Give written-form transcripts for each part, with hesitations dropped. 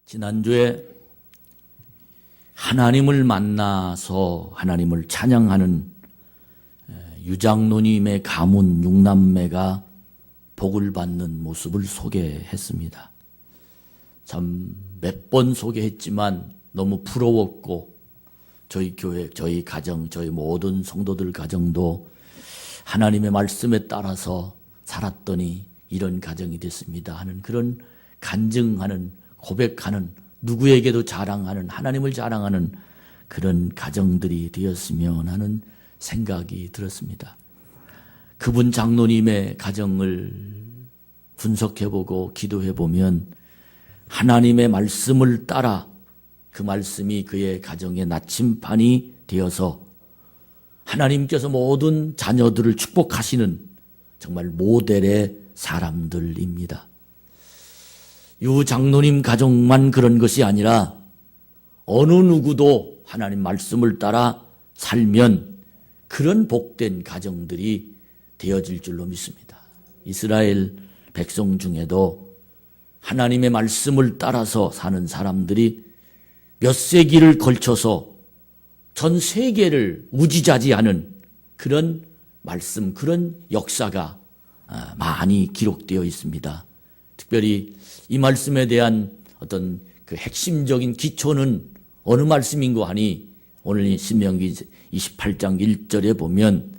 지난주에 하나님을 만나서 하나님을 찬양하는 유장로님의 가문 육남매가 복을 받는 모습을 소개했습니다. 참 몇 번 소개했지만 너무 부러웠고 저희 교회, 저희 가정, 저희 모든 성도들 가정도 하나님의 말씀에 따라서 살았더니 이런 가정이 됐습니다 하는 그런 간증하는, 고백하는, 누구에게도 자랑하는, 하나님을 자랑하는 그런 가정들이 되었으면 하는 생각이 들었습니다. 그분 장로님의 가정을 분석해보고 기도해보면 하나님의 말씀을 따라 그 말씀이 그의 가정의 나침반이 되어서 하나님께서 모든 자녀들을 축복하시는 정말 모델의 사람들입니다. 유 장로님 가정만 그런 것이 아니라 어느 누구도 하나님 말씀을 따라 살면 그런 복된 가정들이 되어질 줄로 믿습니다. 이스라엘 백성 중에도 하나님의 말씀을 따라서 사는 사람들이 몇 세기를 걸쳐서 전 세계를 우지자지하는 그런 말씀, 그런 역사가 많이 기록되어 있습니다. 특별히 이 말씀에 대한 어떤 그 핵심적인 기초는 어느 말씀인고 하니 오늘 신명기 28장 1절에 보면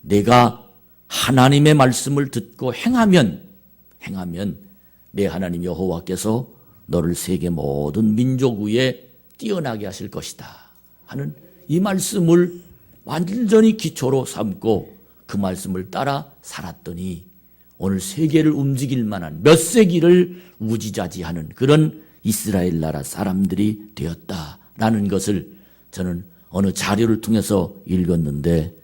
내가 하나님의 말씀을 듣고 행하면 내 하나님 여호와께서 너를 세계 모든 민족 위에 뛰어나게 하실 것이다 하는 이 말씀을 완전히 기초로 삼고 그 말씀을 따라 살았더니 오늘 세계를 움직일 만한 몇 세기를 우지자지하는 그런 이스라엘 나라 사람들이 되었다라는 것을 저는 어느 자료를 통해서 읽었는데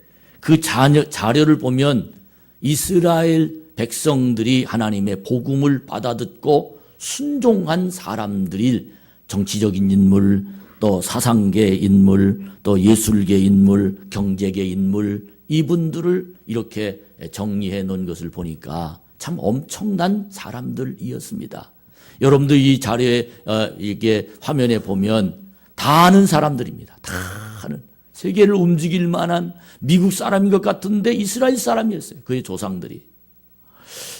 그 자료를 보면 이스라엘 백성들이 하나님의 복음을 받아듣고 순종한 사람들이 정치적인 인물, 또 사상계 인물, 또 예술계 인물, 경제계 인물, 이분들을 이렇게 정리해 놓은 것을 보니까 참 엄청난 사람들이었습니다. 여러분들 이 자료에 이게 화면에 보면 다 아는 사람들입니다. 다 아는, 세계를 움직일 만한 미국 사람인 것 같은데 이스라엘 사람이었어요. 그의 조상들이.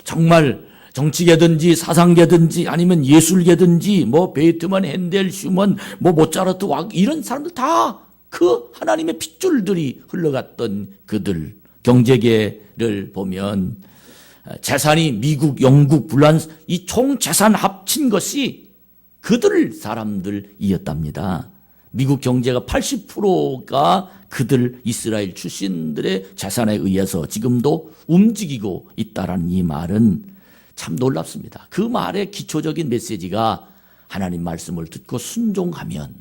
정말 정치계든지 사상계든지 아니면 예술계든지 뭐 베이트만, 핸델, 슈먼, 뭐 모차르트, 이런 사람들 다 그 하나님의 핏줄들이 흘러갔던 그들. 경제계를 보면 재산이 미국, 영국, 불란 이 총 재산 합친 것이 그들 사람들이었답니다. 미국 경제가 80%가 그들 이스라엘 출신들의 재산에 의해서 지금도 움직이고 있다라는 이 말은 참 놀랍습니다. 그 말의 기초적인 메시지가 하나님 말씀을 듣고 순종하면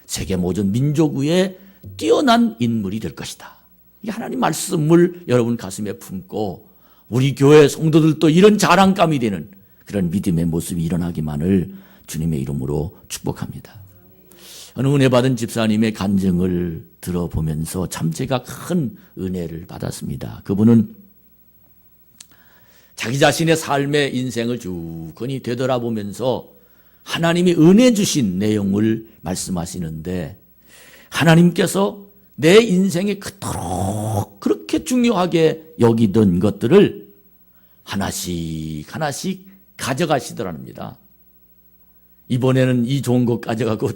세계 모든 민족 위에 뛰어난 인물이 될 것이다. 이 하나님 말씀을 여러분 가슴에 품고 우리 교회 성도들도 이런 자랑감이 되는 그런 믿음의 모습이 일어나기만을 주님의 이름으로 축복합니다. 어느 은혜 받은 집사님의 간증을 들어보면서 참 제가 큰 은혜를 받았습니다. 그분은 자기 자신의 삶의 인생을 주거니 되돌아보면서 하나님이 은혜 주신 내용을 말씀하시는데 하나님께서 내 인생에 그토록 그렇게 중요하게 여기던 것들을 하나씩 하나씩 가져가시더랍니다. 이번에는 이 좋은 것 가져가고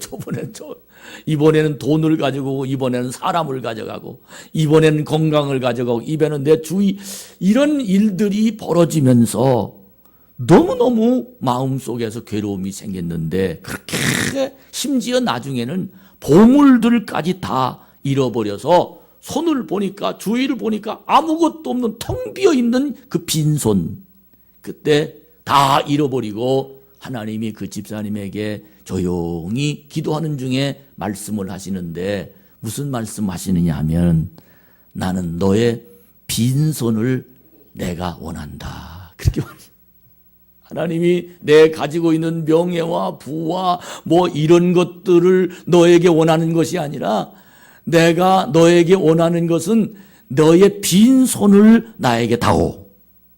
이번에는 돈을 가져가고 이번에는 사람을 가져가고 이번에는 건강을 가져가고 이번에는 내 주위 이런 일들이 벌어지면서 너무너무 마음속에서 괴로움이 생겼는데 그렇게 심지어 나중에는 보물들까지 다 잃어버려서 손을 보니까 주위를 보니까 아무것도 없는 텅 비어있는 그 빈손 그때 다 잃어버리고 하나님이 그 집사님에게 조용히 기도하는 중에 말씀을 하시는데 무슨 말씀 하시느냐 하면 나는 너의 빈손을 내가 원한다. 그렇게 말합니다. 하나님이 내 가지고 있는 명예와 부와 뭐 이런 것들을 너에게 원하는 것이 아니라 내가 너에게 원하는 것은 너의 빈손을 나에게 다오.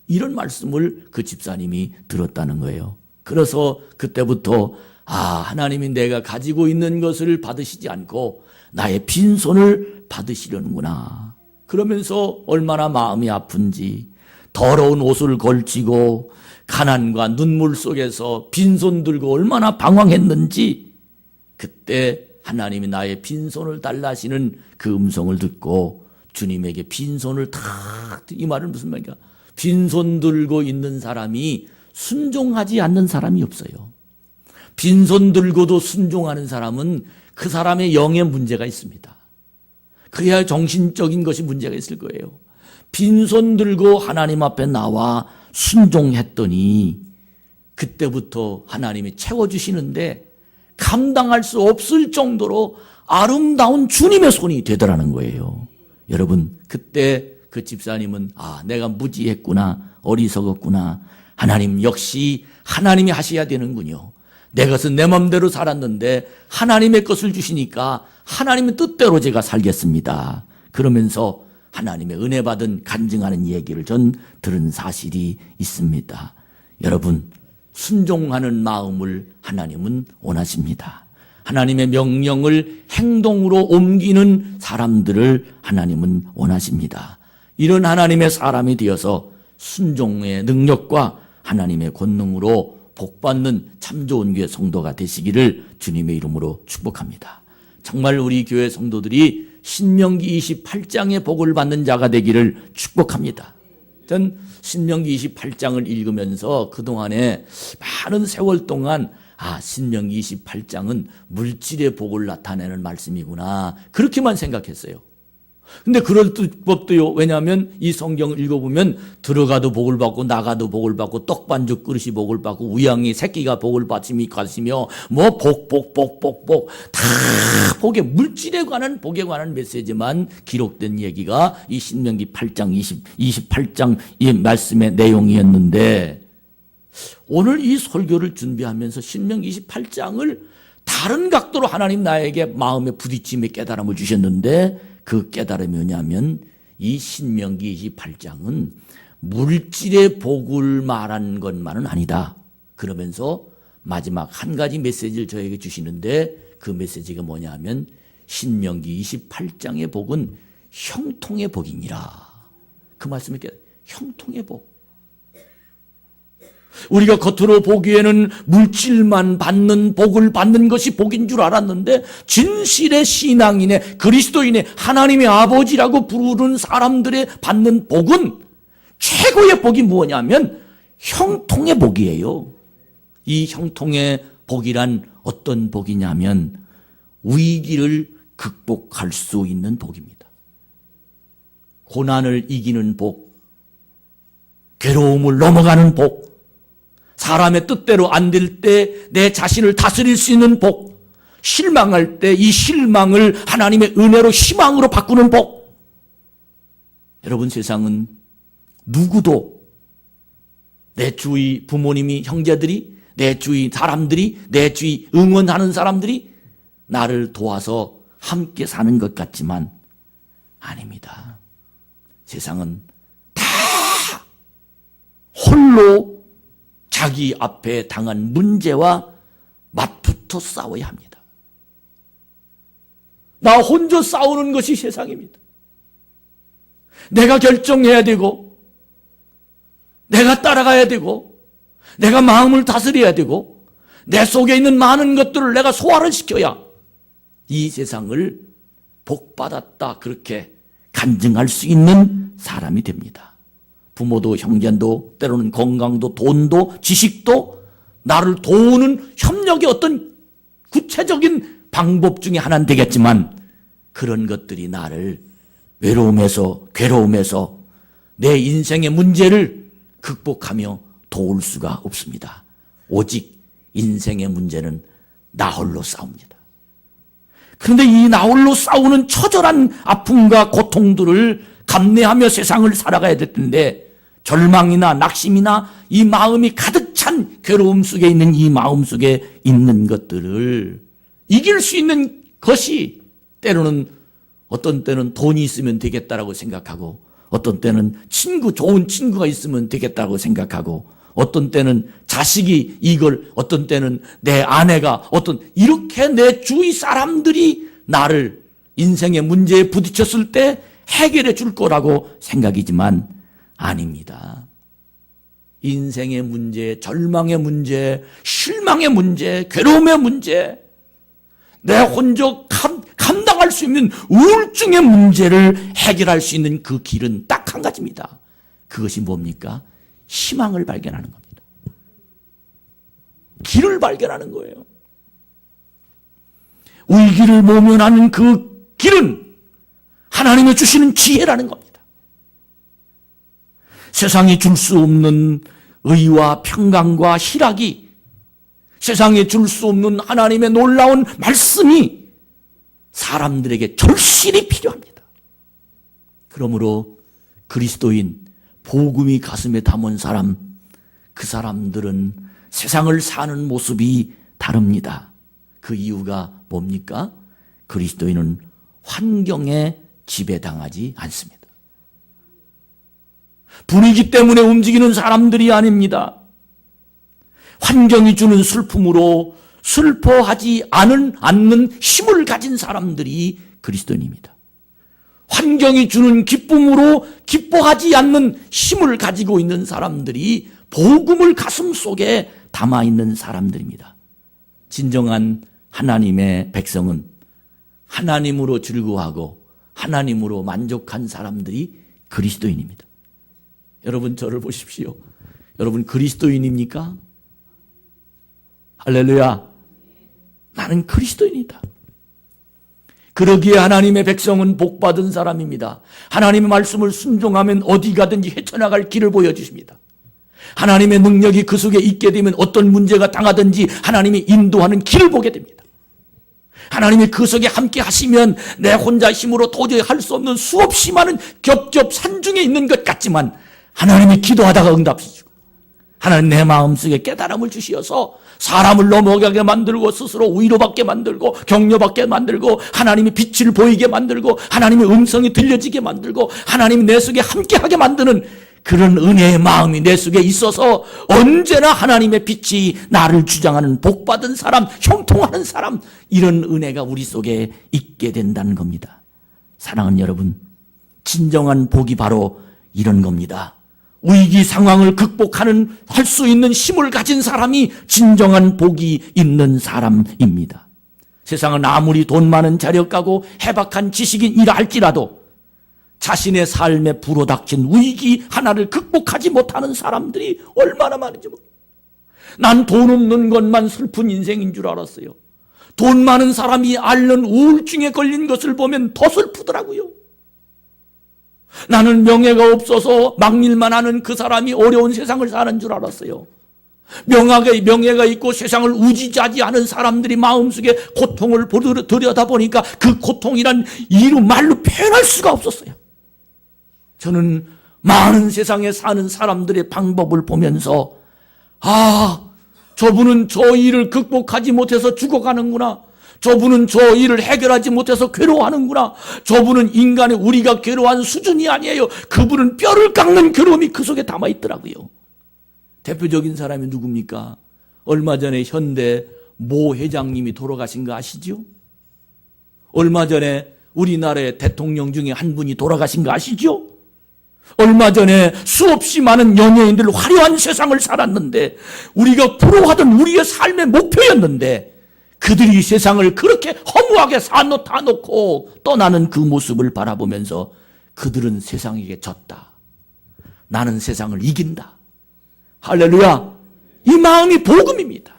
이런 말씀을 그 집사님이 들었다는 거예요. 그래서 그때부터 하나님이 내가 가지고 있는 것을 받으시지 않고 나의 빈손을 받으시려는구나. 그러면서 얼마나 마음이 아픈지, 더러운 옷을 걸치고 가난과 눈물 속에서 빈손 들고 얼마나 방황했는지, 그때 하나님이 나의 빈손을 달라 하시는 그 음성을 듣고 주님에게 빈손을 이 말은 무슨 말인가? 빈손 들고 있는 사람이 순종하지 않는 사람이 없어요. 빈손 들고도 순종하는 사람은 그 사람의 영에 문제가 있습니다. 그래야 정신적인 것이 문제가 있을 거예요. 빈손 들고 하나님 앞에 나와 순종했더니 그때부터 하나님이 채워주시는데 감당할 수 없을 정도로 아름다운 주님의 손이 되더라는 거예요. 여러분, 그때 그 집사님은 내가 무지했구나, 어리석었구나, 하나님 역시 하나님이 하셔야 되는군요. 내 것은 내 맘대로 살았는데 하나님의 것을 주시니까 하나님의 뜻대로 제가 살겠습니다. 그러면서 하나님의 은혜 받은 간증하는 얘기를 전 들은 사실이 있습니다. 여러분, 순종하는 마음을 하나님은 원하십니다. 하나님의 명령을 행동으로 옮기는 사람들을 하나님은 원하십니다. 이런 하나님의 사람이 되어서 순종의 능력과 하나님의 권능으로 복받는 참 좋은 교회 성도가 되시기를 주님의 이름으로 축복합니다. 정말 우리 교회 성도들이 신명기 28장의 복을 받는 자가 되기를 축복합니다. 전 신명기 28장을 읽으면서 그동안에 많은 세월 동안 신명기 28장은 물질의 복을 나타내는 말씀이구나, 그렇게만 생각했어요. 근데 그럴 법도요. 왜냐하면 이 성경을 읽어보면 들어가도 복을 받고 나가도 복을 받고 떡반죽 그릇이 복을 받고 우양이 새끼가 복을 받으며 복 다 복에, 물질에 관한 복에 관한 메시지만 기록된 얘기가 이 신명기 8장 28장 이 말씀의 내용이었는데, 오늘 이 설교를 준비하면서 신명기 28장을 다른 각도로 하나님 나에게 마음의 부딪힘의 깨달음을 주셨는데, 그 깨달음이 뭐냐면 이 신명기 28장은 물질의 복을 말한 것만은 아니다. 그러면서 마지막 한 가지 메시지를 저에게 주시는데, 그 메시지가 뭐냐면 신명기 28장의 복은 형통의 복이니라. 그 말씀이 형통의 복. 우리가 겉으로 보기에는 물질만 받는 복을 받는 것이 복인 줄 알았는데, 진실의 신앙인의, 그리스도인의 하나님의 아버지라고 부르는 사람들의 받는 복은 최고의 복이 뭐냐면 형통의 복이에요. 이 형통의 복이란 어떤 복이냐면 위기를 극복할 수 있는 복입니다. 고난을 이기는 복, 괴로움을 넘어가는 복, 사람의 뜻대로 안 될 때 내 자신을 다스릴 수 있는 복, 실망할 때 이 실망을 하나님의 은혜로 희망으로 바꾸는 복. 여러분, 세상은 누구도, 내 주위 부모님이, 형제들이, 내 주위 사람들이, 내 주위 응원하는 사람들이 나를 도와서 함께 사는 것 같지만 아닙니다. 세상은 다 홀로 자기 앞에 당한 문제와 맞붙어 싸워야 합니다. 나 혼자 싸우는 것이 세상입니다. 내가 결정해야 되고, 내가 따라가야 되고, 내가 마음을 다스려야 되고, 내 속에 있는 많은 것들을 내가 소화를 시켜야 이 세상을 복받았다, 그렇게 간증할 수 있는 사람이 됩니다. 부모도 형제도 때로는 건강도 돈도 지식도 나를 도우는 협력의 어떤 구체적인 방법 중에 하나는 되겠지만, 그런 것들이 나를 외로움에서 괴로움에서 내 인생의 문제를 극복하며 도울 수가 없습니다. 오직 인생의 문제는 나 홀로 싸웁니다. 그런데 이 나 홀로 싸우는 처절한 아픔과 고통들을 감내하며 세상을 살아가야 될 텐데, 절망이나 낙심이나 이 마음이 가득 찬 괴로움 속에 있는 이 마음 속에 있는 것들을 이길 수 있는 것이 때로는, 어떤 때는 돈이 있으면 되겠다라고 생각하고, 어떤 때는 좋은 친구가 있으면 되겠다고 생각하고, 어떤 때는 자식이 이걸, 어떤 때는 내 아내가, 이렇게 내 주위 사람들이 나를 인생의 문제에 부딪혔을 때 해결해 줄 거라고 생각이지만 아닙니다. 인생의 문제, 절망의 문제, 실망의 문제, 괴로움의 문제, 내 혼자 감당할 수 있는 우울증의 문제를 해결할 수 있는 그 길은 딱 한 가지입니다. 그것이 뭡니까? 희망을 발견하는 겁니다. 길을 발견하는 거예요. 위기를 모면하는 그 길은 하나님이 주시는 지혜라는 겁니다. 세상이 줄 수 없는 의와 평강과 희락이, 세상에 줄 수 없는 하나님의 놀라운 말씀이 사람들에게 절실히 필요합니다. 그러므로 그리스도인, 복음이 가슴에 담은 사람, 그 사람들은 세상을 사는 모습이 다릅니다. 그 이유가 뭡니까? 그리스도인은 환경에 지배당하지 않습니다. 분위기 때문에 움직이는 사람들이 아닙니다. 환경이 주는 슬픔으로 슬퍼하지 않는 힘을 가진 사람들이 그리스도인입니다. 환경이 주는 기쁨으로 기뻐하지 않는 힘을 가지고 있는 사람들이 복음을 가슴 속에 담아 있는 사람들입니다. 진정한 하나님의 백성은 하나님으로 즐거워하고 하나님으로 만족한 사람들이 그리스도인입니다. 여러분, 저를 보십시오. 여러분 그리스도인입니까? 할렐루야. 나는 그리스도인이다. 그러기에 하나님의 백성은 복받은 사람입니다. 하나님의 말씀을 순종하면 어디 가든지 헤쳐나갈 길을 보여주십니다. 하나님의 능력이 그 속에 있게 되면 어떤 문제가 당하든지 하나님이 인도하는 길을 보게 됩니다. 하나님이 그 속에 함께 하시면 내 혼자 힘으로 도저히 할 수 없는 수없이 많은 겹겹 산중에 있는 것 같지만 하나님이 기도하다가 응답해주고, 하나님 내 마음속에 깨달음을 주시어서 사람을 넘어가게 만들고 스스로 위로받게 만들고 격려받게 만들고 하나님의 빛을 보이게 만들고 하나님의 음성이 들려지게 만들고 하나님이 내 속에 함께하게 만드는 그런 은혜의 마음이 내 속에 있어서 언제나 하나님의 빛이 나를 주장하는 복받은 사람, 형통하는 사람, 이런 은혜가 우리 속에 있게 된다는 겁니다. 사랑하는 여러분, 진정한 복이 바로 이런 겁니다. 위기 상황을 극복하는 할 수 있는 힘을 가진 사람이 진정한 복이 있는 사람입니다. 세상은 아무리 돈 많은 자력가고 해박한 지식인이라 할지라도 자신의 삶에 불어닥친 위기 하나를 극복하지 못하는 사람들이 얼마나 많은지 모릅니다. 난 돈 없는 것만 슬픈 인생인 줄 알았어요. 돈 많은 사람이 앓는 우울증에 걸린 것을 보면 더 슬프더라고요. 나는 명예가 없어서 막일만 하는 그 사람이 어려운 세상을 사는 줄 알았어요. 명예가 있고 세상을 우지자지하는 사람들이 마음속에 고통을 들여다보니까 그 고통이란 말로 표현할 수가 없었어요. 저는 많은 세상에 사는 사람들의 방법을 보면서 저분은 저 일을 극복하지 못해서 죽어가는구나. 저분은 저 일을 해결하지 못해서 괴로워하는구나. 저분은 인간의 우리가 괴로워하는 수준이 아니에요. 그분은 뼈를 깎는 괴로움이 그 속에 담아있더라고요. 대표적인 사람이 누굽니까? 얼마 전에 현대 모 회장님이 돌아가신 거 아시죠? 얼마 전에 우리나라의 대통령 중에 한 분이 돌아가신 거 아시죠? 얼마 전에 수없이 많은 연예인들 화려한 세상을 살았는데 우리가 부러워하던 우리의 삶의 목표였는데 그들이 세상을 그렇게 허무하게 다 놓고 떠나는 그 모습을 바라보면서 그들은 세상에게 졌다. 나는 세상을 이긴다. 할렐루야. 이 마음이 복음입니다.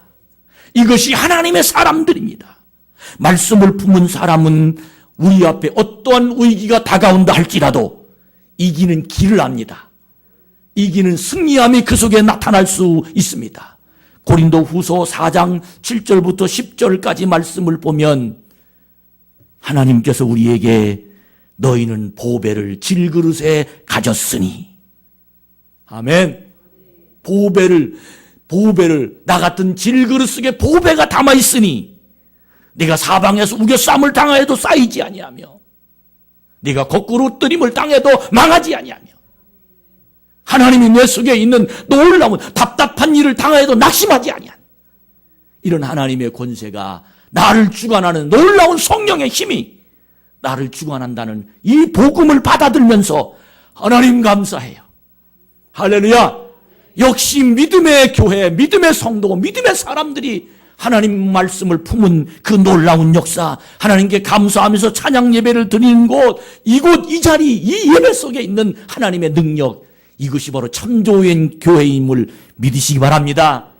이것이 하나님의 사람들입니다. 말씀을 품은 사람은 우리 앞에 어떠한 위기가 다가온다 할지라도 이기는 길을 압니다. 이기는 승리함이 그 속에 나타날 수 있습니다. 고린도 후서 4장 7절부터 10절까지 말씀을 보면 하나님께서 우리에게 너희는 보배를 질그릇에 가졌으니, 아멘. 보배를 나 같은 질그릇 속에 보배가 담아있으니 네가 사방에서 우겨쌈을 당하여도 쌓이지 아니하며 네가 거꾸로 뜨림을 당해도 망하지 아니하며 하나님이 내 속에 있는 놀라운 답답한 일을 당하여도 낙심하지 아니한 이런 하나님의 권세가 나를 주관하는 놀라운 성령의 힘이 나를 주관한다는 이 복음을 받아들면서 하나님 감사해요. 할렐루야. 역시 믿음의 교회, 믿음의 성도, 믿음의 사람들이 하나님 말씀을 품은 그 놀라운 역사, 하나님께 감사하면서 찬양 예배를 드리는 곳, 이곳, 이 자리, 이 예배 속에 있는 하나님의 능력, 이것이 바로 참조인 교회임을 믿으시기 바랍니다.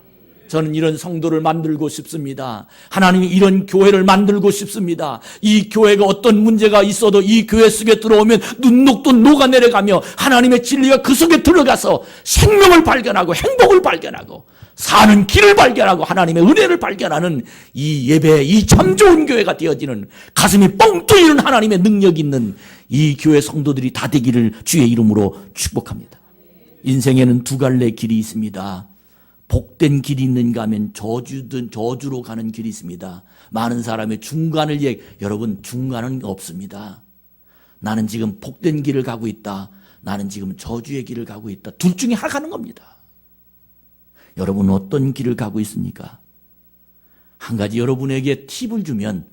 저는 이런 성도를 만들고 싶습니다. 하나님이 이런 교회를 만들고 싶습니다. 이 교회가 어떤 문제가 있어도 이 교회 속에 들어오면 눈녹도 녹아내려가며 하나님의 진리가 그 속에 들어가서 생명을 발견하고 행복을 발견하고 사는 길을 발견하고 하나님의 은혜를 발견하는 이 예배, 이 참 좋은 교회가 되어지는 가슴이 뻥 뚫리는 하나님의 능력 있는 이 교회 성도들이 다 되기를 주의 이름으로 축복합니다. 인생에는 두 갈래 길이 있습니다. 복된 길이 있는가 하면 저주로 가는 길이 있습니다. 많은 사람의 중간을 여러분 중간은 없습니다. 나는 지금 복된 길을 가고 있다. 나는 지금 저주의 길을 가고 있다. 둘 중에 하나 가는 겁니다. 여러분 어떤 길을 가고 있습니까? 한 가지 여러분에게 팁을 주면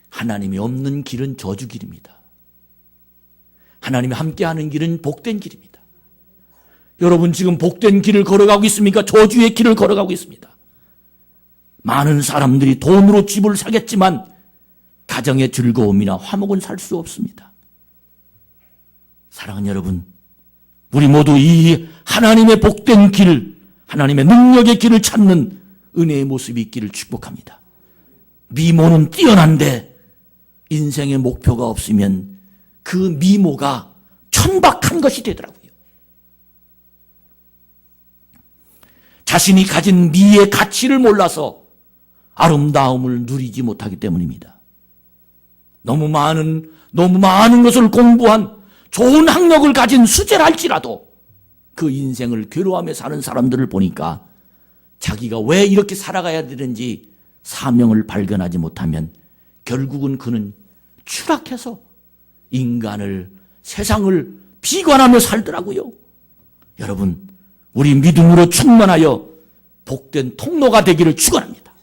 하나님이 없는 길은 저주 길입니다. 하나님이 함께하는 길은 복된 길입니다. 여러분 지금 복된 길을 걸어가고 있습니까? 저주의 길을 걸어가고 있습니다. 많은 사람들이 돈으로 집을 사겠지만 가정의 즐거움이나 화목은 살 수 없습니다. 사랑하는 여러분, 우리 모두 이 하나님의 복된 길, 하나님의 능력의 길을 찾는 은혜의 모습이 있기를 축복합니다. 미모는 뛰어난데 인생의 목표가 없으면 그 미모가 천박한 것이 되더라고요. 자신이 가진 미의 가치를 몰라서 아름다움을 누리지 못하기 때문입니다. 너무 많은 것을 공부한 좋은 학력을 가진 수재랄지라도 그 인생을 괴로워하며 사는 사람들을 보니까 자기가 왜 이렇게 살아가야 되는지 사명을 발견하지 못하면 결국은 그는 추락해서 인간을, 세상을 비관하며 살더라고요. 여러분, 우리 믿음으로 충만하여 복된 통로가 되기를 축원합니다.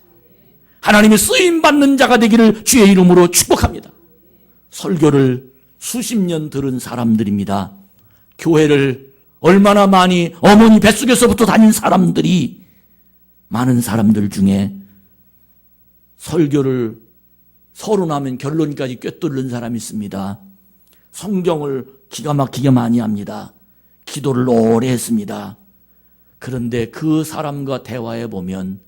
하나님의 쓰임받는 자가 되기를 주의 이름으로 축복합니다. 설교를 수십 년 들은 사람들입니다. 교회를 얼마나 많이 어머니 뱃속에서부터 다닌 사람들이 많은 사람들 중에 설교를 서론하면 결론까지 꿰뚫는 사람이 있습니다. 성경을 기가 막히게 많이 합니다. 기도를 오래 했습니다. 그런데 그 사람과 대화해 보면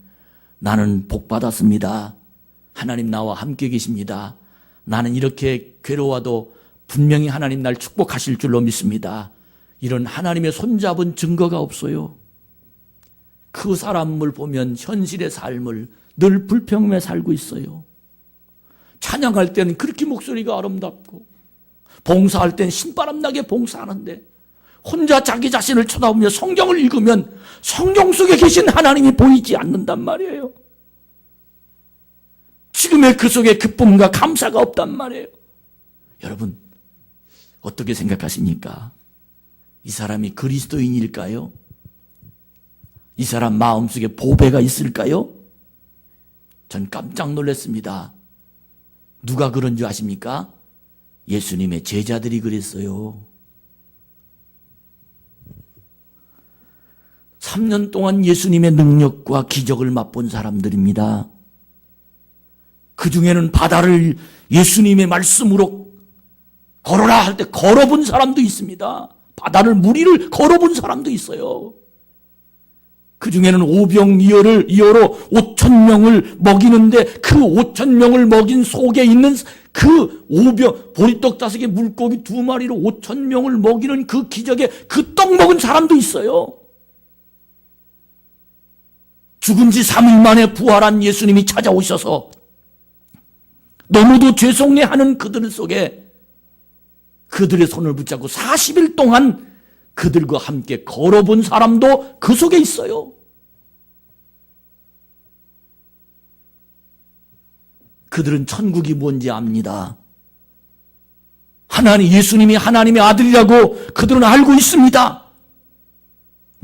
나는 복 받았습니다. 하나님 나와 함께 계십니다. 나는 이렇게 괴로워도 분명히 하나님 날 축복하실 줄로 믿습니다. 이런 하나님의 손잡은 증거가 없어요. 그 사람을 보면 현실의 삶을 늘 불평하며 살고 있어요. 찬양할 때는 그렇게 목소리가 아름답고 봉사할 때는 신바람 나게 봉사하는데 혼자 자기 자신을 쳐다보며 성경을 읽으면 성경 속에 계신 하나님이 보이지 않는단 말이에요. 지금의 그 속에 기쁨과 감사가 없단 말이에요. 여러분 어떻게 생각하십니까? 이 사람이 그리스도인일까요? 이 사람 마음속에 보배가 있을까요? 전 깜짝 놀랐습니다. 누가 그런 줄 아십니까? 예수님의 제자들이 그랬어요. 3년 동안 예수님의 능력과 기적을 맛본 사람들입니다. 그 중에는 바다를 예수님의 말씀으로 걸어라 할 때 걸어본 사람도 있습니다. 바다를 무리를 걸어본 사람도 있어요. 그 중에는 오병이어로 5,000명을 먹이는데 그 5,000명을 먹인 속에 있는 그 보리떡 5개 물고기 2마리로 5,000명을 먹이는 그 기적에 그 떡 먹은 사람도 있어요. 죽은 지 3일 만에 부활한 예수님이 찾아오셔서 너무도 죄송해하는 그들 속에 그들의 손을 붙잡고 40일 동안 그들과 함께 걸어본 사람도 그 속에 있어요. 그들은 천국이 뭔지 압니다. 예수님이 하나님의 아들이라고 그들은 알고 있습니다.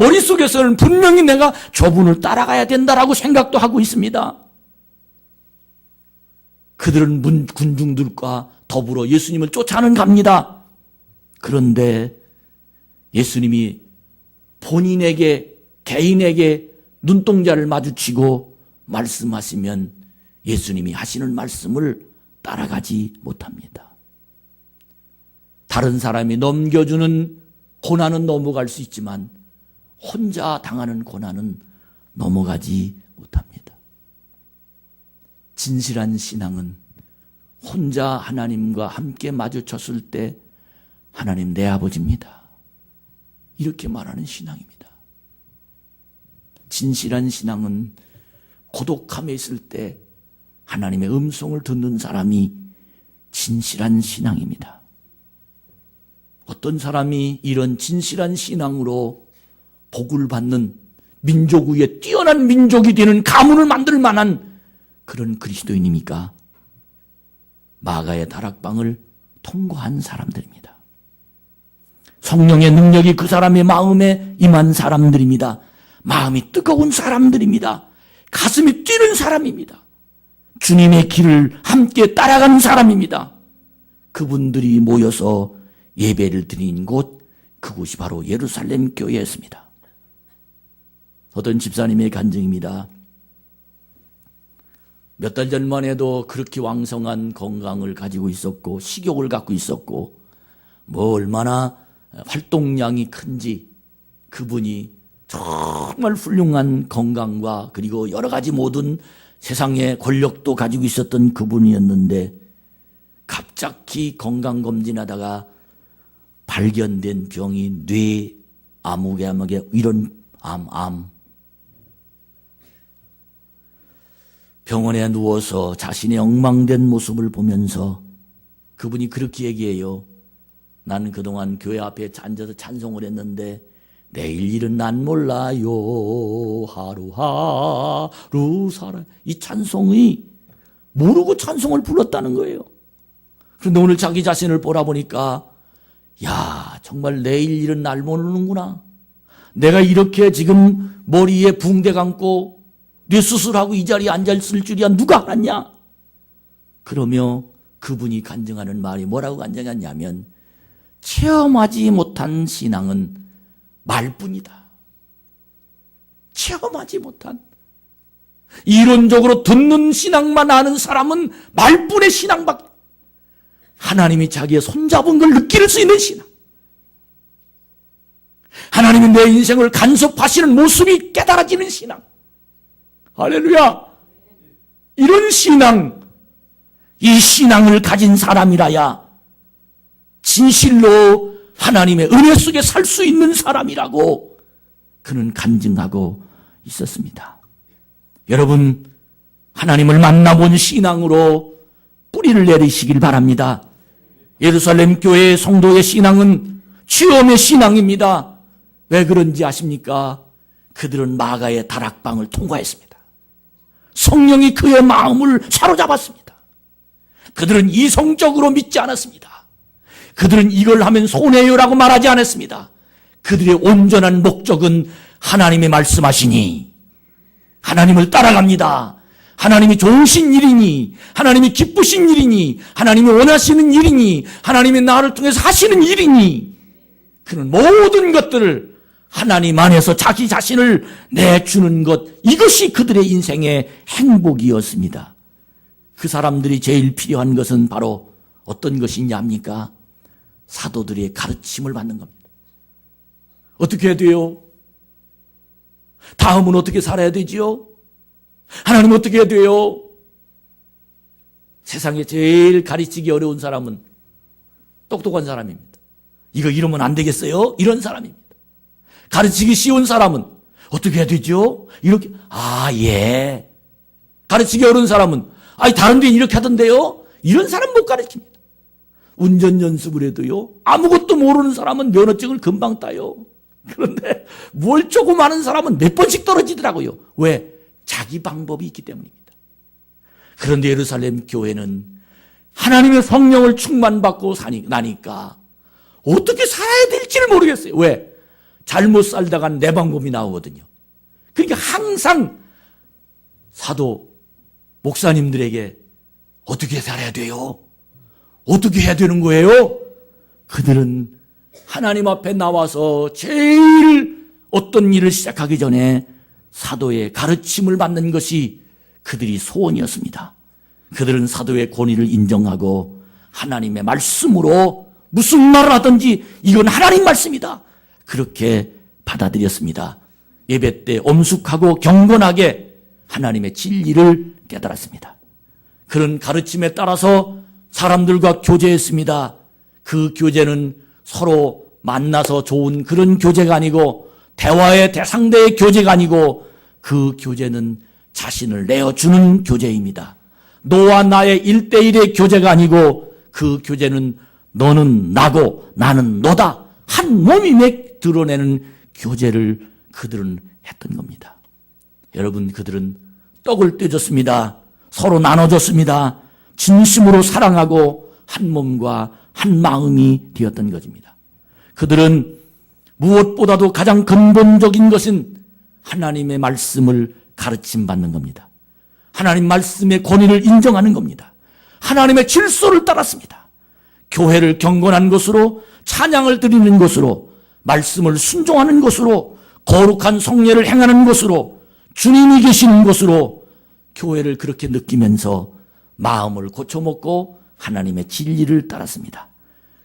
머릿속에서는 분명히 내가 저분을 따라가야 된다라고 생각도 하고 있습니다. 그들은 군중들과 더불어 예수님을 쫓아는 갑니다. 그런데 예수님이 본인에게, 개인에게 눈동자를 마주치고 말씀하시면 예수님이 하시는 말씀을 따라가지 못합니다. 다른 사람이 넘겨주는 고난은 넘어갈 수 있지만 혼자 당하는 고난은 넘어가지 못합니다. 진실한 신앙은 혼자 하나님과 함께 마주쳤을 때 하나님 내 아버지입니다. 이렇게 말하는 신앙입니다. 진실한 신앙은 고독함에 있을 때 하나님의 음성을 듣는 사람이 진실한 신앙입니다. 어떤 사람이 이런 진실한 신앙으로 복을 받는 민족 위에 뛰어난 민족이 되는 가문을 만들 만한 그런 그리스도인입니까? 마가의 다락방을 통과한 사람들입니다. 성령의 능력이 그 사람의 마음에 임한 사람들입니다. 마음이 뜨거운 사람들입니다. 가슴이 뛰는 사람입니다. 주님의 길을 함께 따라가는 사람입니다. 그분들이 모여서 예배를 드린 곳, 그곳이 바로 예루살렘 교회였습니다. 어떤 집사님의 간증입니다. 몇 달 전만 해도 그렇게 왕성한 건강을 가지고 있었고 식욕을 갖고 있었고 뭐 얼마나 활동량이 큰지 그분이 정말 훌륭한 건강과 그리고 여러 가지 모든 세상의 권력도 가지고 있었던 그분이었는데 갑자기 건강검진하다가 발견된 병이 뇌 암흑에 이런 암. 병원에 누워서 자신의 엉망된 모습을 보면서 그분이 그렇게 얘기해요. 나는 그동안 교회 앞에 앉아서 찬송을 했는데 내일 일은 난 몰라요. 하루하루 살아. 이 찬송이 모르고 찬송을 불렀다는 거예요. 그런데 오늘 자기 자신을 보라보니까 야, 정말 내일 일은 날 모르는구나. 내가 이렇게 지금 머리에 붕대 감고 뇌 수술하고 이 자리에 앉아있을 줄이야 누가 알았냐? 그러며 그분이 간증하는 말이 뭐라고 간증했냐면 체험하지 못한 신앙은 말뿐이다. 체험하지 못한 이론적으로 듣는 신앙만 아는 사람은 말뿐의 신앙밖에 하나님이 자기의 손잡은 걸 느낄 수 있는 신앙 하나님이 내 인생을 간섭하시는 모습이 깨달아지는 신앙 할렐루야 이런 신앙 이 신앙을 가진 사람이라야 진실로 하나님의 은혜 속에 살 수 있는 사람이라고 그는 간증하고 있었습니다. 여러분 하나님을 만나본 신앙으로 뿌리를 내리시길 바랍니다. 예루살렘 교회의 성도의 신앙은 체험의 신앙입니다. 왜 그런지 아십니까? 그들은 마가의 다락방을 통과했습니다. 성령이 그의 마음을 사로잡았습니다. 그들은 이성적으로 믿지 않았습니다. 그들은 이걸 하면 손해요라고 말하지 않았습니다. 그들의 온전한 목적은 하나님의 말씀하시니 하나님을 따라갑니다. 하나님이 좋으신 일이니 하나님이 기쁘신 일이니 하나님이 원하시는 일이니 하나님이 나를 통해서 하시는 일이니 그는 모든 것들을 하나님 안에서 자기 자신을 내주는 것 이것이 그들의 인생의 행복이었습니다. 그 사람들이 제일 필요한 것은 바로 어떤 것이냐 합니까? 사도들의 가르침을 받는 겁니다. 어떻게 해야 돼요? 다음은 어떻게 살아야 되지요? 하나님 어떻게 해야 돼요? 세상에 제일 가르치기 어려운 사람은 똑똑한 사람입니다. 이거 이러면 안 되겠어요? 이런 사람입니다. 가르치기 쉬운 사람은 어떻게 해야 되죠? 이렇게 예. 가르치기 어려운 사람은 다른 데는 이렇게 하던데요? 이런 사람 못 가르칩니다. 운전 연습을 해도요. 아무것도 모르는 사람은 면허증을 금방 따요. 그런데 뭘 조금 아는 사람은 몇 번씩 떨어지더라고요. 왜? 자기 방법이 있기 때문입니다. 그런데 예루살렘 교회는 하나님의 성령을 충만받고 나니까 어떻게 살아야 될지를 모르겠어요. 왜? 잘못 살다가 내방법이 나오거든요. 그러니까 항상 사도 목사님들에게 어떻게 살아야 돼요? 어떻게 해야 되는 거예요? 그들은 하나님 앞에 나와서 제일 어떤 일을 시작하기 전에 사도의 가르침을 받는 것이 그들이 소원이었습니다. 그들은 사도의 권위를 인정하고 하나님의 말씀으로 무슨 말을 하든지 이건 하나님 말씀이다, 그렇게 받아들였습니다. 예배 때 엄숙하고 경건하게 하나님의 진리를 깨달았습니다. 그런 가르침에 따라서 사람들과 교제했습니다. 그 교제는 서로 만나서 좋은 그런 교제가 아니고, 대화의 대상대의 교제가 아니고, 그 교제는 자신을 내어주는 교제입니다. 너와 나의 1대1의 교제가 아니고, 그 교제는 너는 나고 나는 너다, 한 몸임에 드러내는 교제를 그들은 했던 겁니다. 여러분, 그들은 떡을 떼줬습니다. 서로 나눠줬습니다. 진심으로 사랑하고 한 몸과 한 마음이 되었던 것입니다. 그들은 무엇보다도 가장 근본적인 것은 하나님의 말씀을 가르침받는 겁니다. 하나님 말씀의 권위를 인정하는 겁니다. 하나님의 질서를 따랐습니다. 교회를 경건한 것으로, 찬양을 드리는 것으로, 말씀을 순종하는 것으로, 거룩한 성례를 행하는 것으로, 주님이 계시는 것으로 교회를 그렇게 느끼면서 마음을 고쳐먹고 하나님의 진리를 따랐습니다.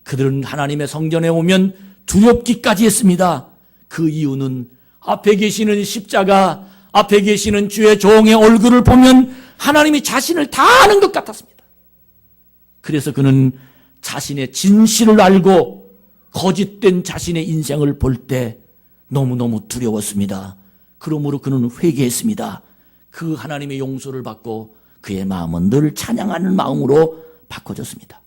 그들은 하나님의 성전에 오면 두렵기까지 했습니다. 그 이유는 앞에 계시는 십자가, 앞에 계시는 주의 종의 얼굴을 보면 하나님이 자신을 다 아는 것 같았습니다. 그래서 그는 자신의 진실을 알고 거짓된 자신의 인생을 볼 때 너무너무 두려웠습니다. 그러므로 그는 회개했습니다. 그 하나님의 용서를 받고 그의 마음은 늘 찬양하는 마음으로 바꿔졌습니다.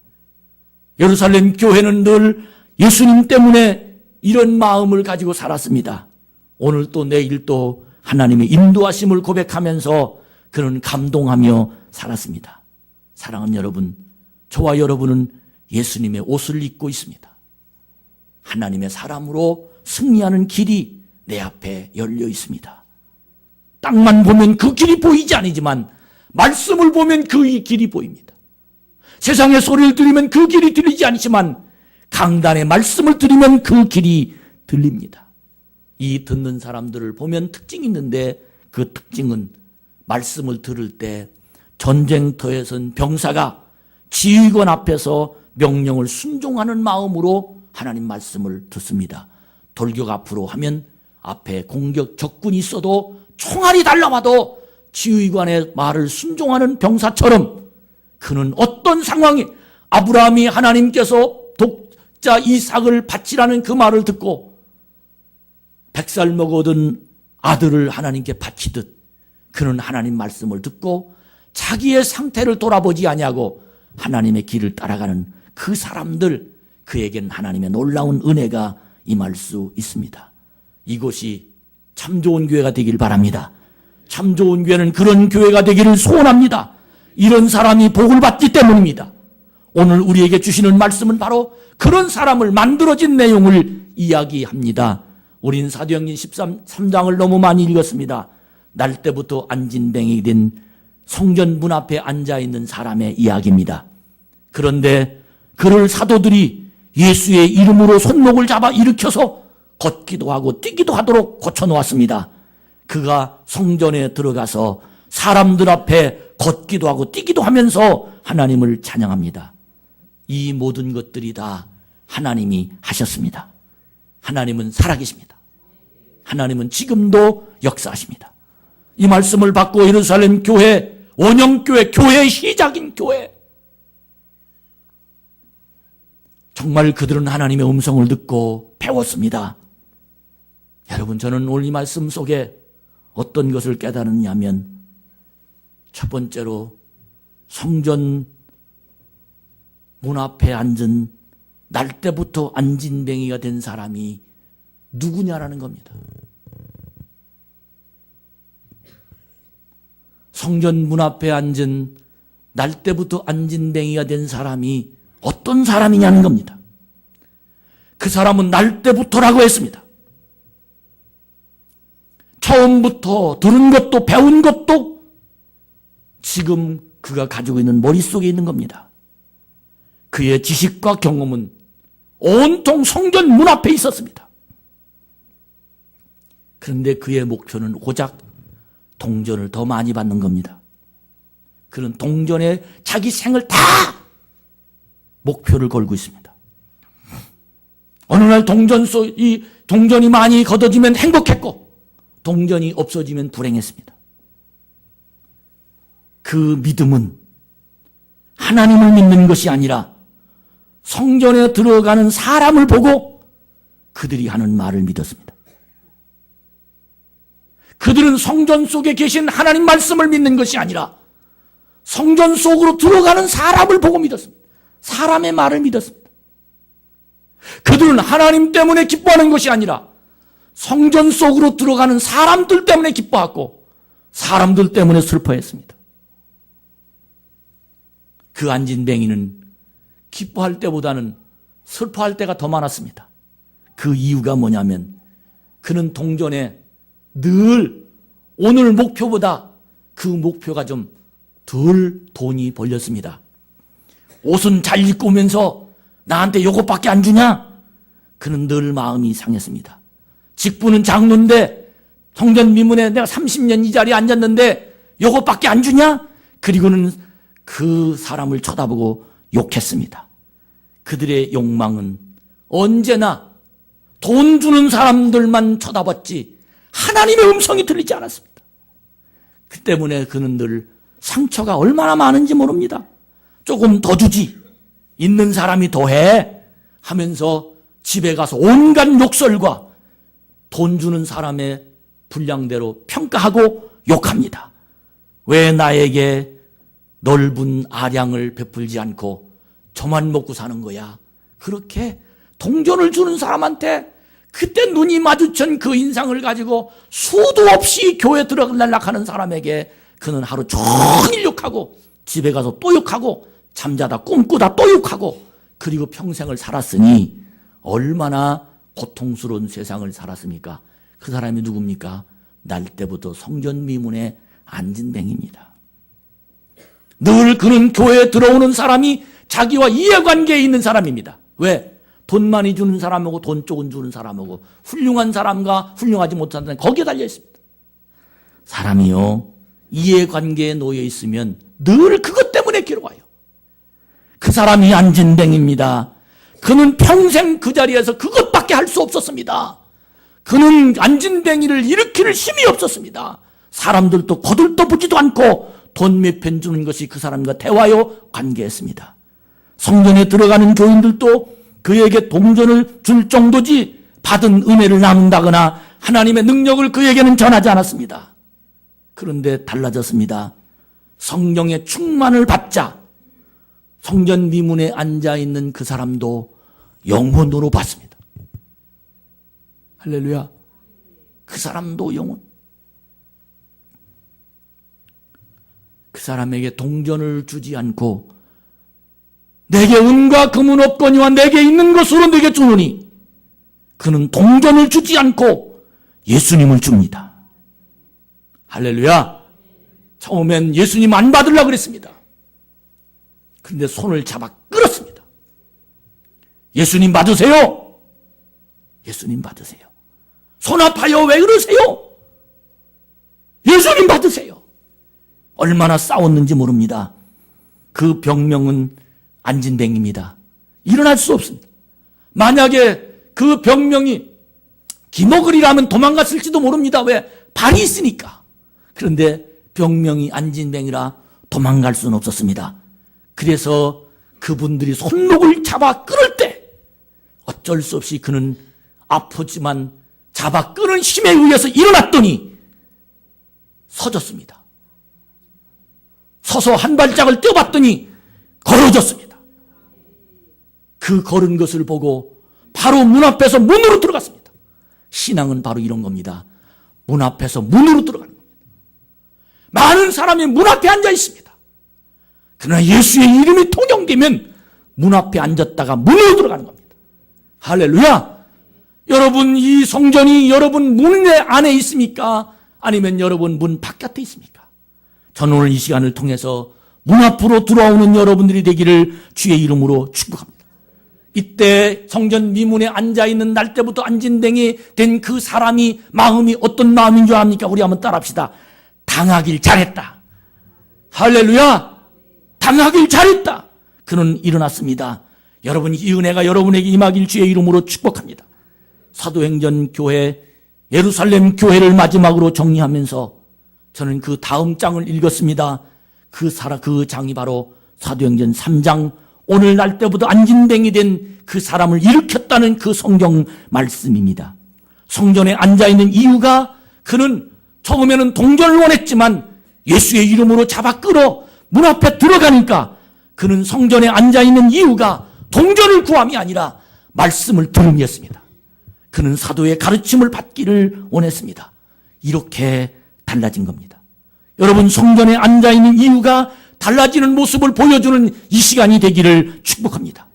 예루살렘 교회는 늘 예수님 때문에 이런 마음을 가지고 살았습니다. 오늘 또 내일 또 하나님의 인도하심을 고백하면서 그는 감동하며 살았습니다. 사랑하는 여러분, 저와 여러분은 예수님의 옷을 입고 있습니다. 하나님의 사람으로 승리하는 길이 내 앞에 열려 있습니다. 땅만 보면 그 길이 보이지 않지만 말씀을 보면 그 길이 보입니다. 세상의 소리를 들으면 그 길이 들리지 않지만 강단의 말씀을 들으면 그 길이 들립니다. 이 듣는 사람들을 보면 특징이 있는데, 그 특징은 말씀을 들을 때 전쟁터에 선 병사가 지휘관 앞에서 명령을 순종하는 마음으로 하나님 말씀을 듣습니다. 돌격 앞으로 하면 앞에 공격 적군이 있어도 총알이 달려와도 지휘관의 말을 순종하는 병사처럼 그는 어떤 상황에 아브라함이 하나님께서 독자 이삭을 바치라는 그 말을 듣고 100살 먹어든 아들을 하나님께 바치듯 그는 하나님 말씀을 듣고 자기의 상태를 돌아보지 아니하고 하나님의 길을 따라가는 그 사람들, 그에겐 하나님의 놀라운 은혜가 임할 수 있습니다. 이곳이 참 좋은 교회가 되길 바랍니다. 참 좋은 교회는 그런 교회가 되기를 소원합니다. 이런 사람이 복을 받기 때문입니다. 오늘 우리에게 주시는 말씀은 바로 그런 사람을 만들어진 내용을 이야기합니다. 우린 사도행전 13장을 너무 많이 읽었습니다. 날 때부터 안진뱅이 된 성전 문 앞에 앉아있는 사람의 이야기입니다. 그런데 그를 사도들이 예수의 이름으로 손목을 잡아 일으켜서 걷기도 하고 뛰기도 하도록 고쳐놓았습니다. 그가 성전에 들어가서 사람들 앞에 걷기도 하고 뛰기도 하면서 하나님을 찬양합니다. 이 모든 것들이 다 하나님이 하셨습니다. 하나님은 살아계십니다. 하나님은 지금도 역사하십니다. 이 말씀을 받고 예루살렘 교회, 원형교회, 교회의 시작인 교회, 정말 그들은 하나님의 음성을 듣고 배웠습니다. 여러분, 저는 오늘 이 말씀 속에 어떤 것을 깨달았냐면, 첫 번째로 성전 문 앞에 앉은 날 때부터 안진뱅이가 된 사람이 누구냐라는 겁니다. 성전 문 앞에 앉은 날 때부터 안진뱅이가 된 사람이 어떤 사람이냐는 겁니다. 그 사람은 날 때부터라고 했습니다. 처음부터 들은 것도 배운 것도 지금 그가 가지고 있는 머릿속에 있는 겁니다. 그의 지식과 경험은 온통 성전 문 앞에 있었습니다. 그런데 그의 목표는 고작 동전을 더 많이 받는 겁니다. 그는 동전에 자기 생을 다 목표를 걸고 있습니다. 어느 날 동전이 많이 걷어지면 행복했고 동전이 없어지면 불행했습니다. 그 믿음은 하나님을 믿는 것이 아니라 성전에 들어가는 사람을 보고 그들이 하는 말을 믿었습니다. 그들은 성전 속에 계신 하나님 말씀을 믿는 것이 아니라 성전 속으로 들어가는 사람을 보고 믿었습니다. 사람의 말을 믿었습니다. 그들은 하나님 때문에 기뻐하는 것이 아니라 성전 속으로 들어가는 사람들 때문에 기뻐하고 사람들 때문에 슬퍼했습니다. 그 안진뱅이는 기뻐할 때보다는 슬퍼할 때가 더 많았습니다. 그 이유가 뭐냐면 그는 동전에 늘 오늘 목표보다 그 목표가 좀 덜 돈이 벌렸습니다. 옷은 잘 입고 오면서 나한테 요것밖에 안 주냐? 그는 늘 마음이 상했습니다. 직분은 장로인데 성전 미문에 내가 30년 이 자리에 앉았는데 요것밖에 안 주냐? 그리고는 그 사람을 쳐다보고 욕했습니다. 그들의 욕망은 언제나 돈 주는 사람들만 쳐다봤지 하나님의 음성이 들리지 않았습니다. 그 때문에 그는 늘 상처가 얼마나 많은지 모릅니다. 조금 더 주지, 있는 사람이 더해 하면서 집에 가서 온갖 욕설과 돈 주는 사람의 분량대로 평가하고 욕합니다. 왜 나에게 넓은 아량을 베풀지 않고 저만 먹고 사는 거야? 그렇게 동전을 주는 사람한테 그때 눈이 마주친 그 인상을 가지고 수도 없이 교회 들어가려고 하는 사람에게 그는 하루 종일 욕하고 집에 가서 또 욕하고 잠자다 꿈꾸다 또 욕하고 그리고 평생을 살았으니 얼마나 고통스러운 세상을 살았습니까? 그 사람이 누굽니까? 날 때부터 성전 미문에 안진뱅입니다. 늘 그는 교회에 들어오는 사람이 자기와 이해관계에 있는 사람입니다. 왜? 돈 많이 주는 사람하고 돈 조금 주는 사람하고 훌륭한 사람과 훌륭하지 못한 사람 거기에 달려 있습니다. 사람이요 이해관계에 놓여 있으면 늘 그것 때문에 괴로워요. 그 사람이 안진뱅입니다. 그는 평생 그 자리에서 그것밖에 할 수 없었습니다. 그는 안진뱅이를 일으킬 힘이 없었습니다. 사람들도 거들떠보지도 않고 돈 몇 편 주는 것이 그 사람과 대화요 관계했습니다. 성전에 들어가는 교인들도 그에게 동전을 줄 정도지 받은 은혜를 나눈다거나 하나님의 능력을 그에게는 전하지 않았습니다. 그런데 달라졌습니다. 성령의 충만을 받자 성전 미문에 앉아있는 그 사람도 영혼으로 봤습니다. 할렐루야. 그 사람도 영혼. 그 사람에게 동전을 주지 않고 내게 은과 금은 없거니와 내게 있는 것으로 내게 주노니 그는 동전을 주지 않고 예수님을 줍니다. 할렐루야. 처음엔 예수님 안 받으려고 그랬습니다. 그런데 손을 잡아 끌었습니다. 예수님 받으세요. 예수님 받으세요. 손 아파요. 왜 그러세요? 예수님 받으세요. 얼마나 싸웠는지 모릅니다. 그 병명은 안진뱅입니다. 일어날 수 없습니다. 만약에 그 병명이 기먹으리라면 도망갔을지도 모릅니다. 왜? 발이 있으니까. 그런데 병명이 안진뱅이라 도망갈 수는 없었습니다. 그래서 그분들이 손목을 잡아 끌을 때 어쩔 수 없이 그는 아프지만 잡아 끄는 힘에 의해서 일어났더니 서졌습니다. 서서 한 발짝을 뛰어봤더니 걸어졌습니다. 그 걸은 것을 보고 바로 문 앞에서 문으로 들어갔습니다. 신앙은 바로 이런 겁니다. 문 앞에서 문으로 들어가는 겁니다. 많은 사람이 문 앞에 앉아 있습니다. 그러나 예수의 이름이 통용되면 문 앞에 앉았다가 문으로 들어가는 겁니다. 할렐루야. 여러분, 이 성전이 여러분 문 안에 있습니까? 아니면 여러분 문 바깥에 있습니까? 저는 오늘 이 시간을 통해서 문 앞으로 들어오는 여러분들이 되기를 주의 이름으로 축복합니다. 이때 성전 미문에 앉아있는 날 때부터 안진뱅이 된 그 사람이 마음이 어떤 마음인 줄 압니까? 우리 한번 따라합시다. 당하길 잘했다. 할렐루야! 당하길 잘했다. 그는 일어났습니다. 여러분, 이 은혜가 여러분에게 임하길 주의 이름으로 축복합니다. 사도행전 교회, 예루살렘 교회를 마지막으로 정리하면서 저는 그 다음 장을 읽었습니다. 그 장이 바로 사도행전 3장, 오늘 날 때부터 안진뱅이 된 그 사람을 일으켰다는 그 성경 말씀입니다. 성전에 앉아있는 이유가 그는 처음에는 동전을 원했지만 예수의 이름으로 잡아 끌어 문 앞에 들어가니까 그는 성전에 앉아있는 이유가 동전을 구함이 아니라 말씀을 들음이었습니다. 그는 사도의 가르침을 받기를 원했습니다. 이렇게 달라진 겁니다. 여러분, 성전에 앉아있는 이유가 달라지는 모습을 보여주는 이 시간이 되기를 축복합니다.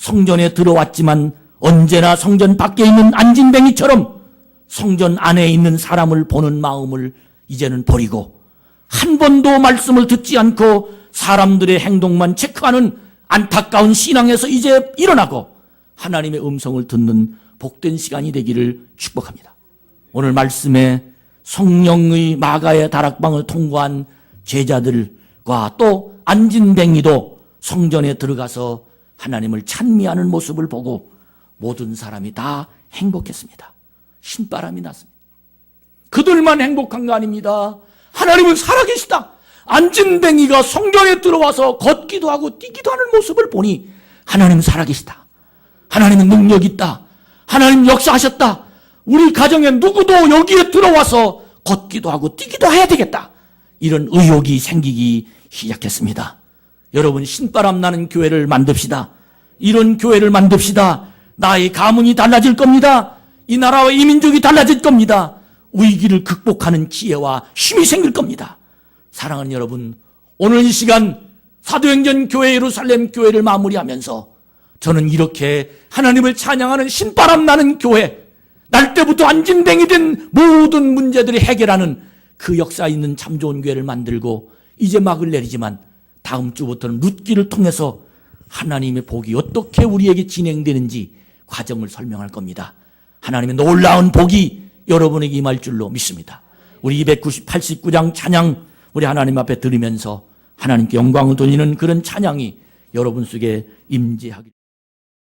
성전에 들어왔지만 언제나 성전 밖에 있는 안진뱅이처럼 성전 안에 있는 사람을 보는 마음을 이제는 버리고 한 번도 말씀을 듣지 않고 사람들의 행동만 체크하는 안타까운 신앙에서 이제 일어나고 하나님의 음성을 듣는 복된 시간이 되기를 축복합니다. 오늘 말씀에 성령의 마가의 다락방을 통과한 제자들과 또 안진뱅이도 성전에 들어가서 하나님을 찬미하는 모습을 보고 모든 사람이 다 행복했습니다. 신바람이 났습니다. 그들만 행복한 거 아닙니다. 하나님은 살아계시다. 안진뱅이가 성전에 들어와서 걷기도 하고 뛰기도 하는 모습을 보니 하나님은 살아계시다. 하나님은 능력 있다. 하나님 역사하셨다. 우리 가정에 누구도 여기에 들어와서 걷기도 하고 뛰기도 해야 되겠다. 이런 의욕이 생기기 시작했습니다. 여러분, 신바람 나는 교회를 만듭시다. 이런 교회를 만듭시다. 나의 가문이 달라질 겁니다. 이 나라와 이 민족이 달라질 겁니다. 위기를 극복하는 지혜와 힘이 생길 겁니다. 사랑하는 여러분, 오늘 이 시간 사도행전 교회 예루살렘 교회를 마무리하면서 저는 이렇게 하나님을 찬양하는 신바람 나는 교회, 날 때부터 안진뱅이 된 모든 문제들을 해결하는 그 역사 있는 참 좋은 교회를 만들고 이제 막을 내리지만 다음 주부터는 룻기를 통해서 하나님의 복이 어떻게 우리에게 진행되는지 과정을 설명할 겁니다. 하나님의 놀라운 복이 여러분에게 임할 줄로 믿습니다. 우리 289장 찬양 우리 하나님 앞에 들으면서 하나님께 영광을 돌리는 그런 찬양이 여러분 속에 임재하길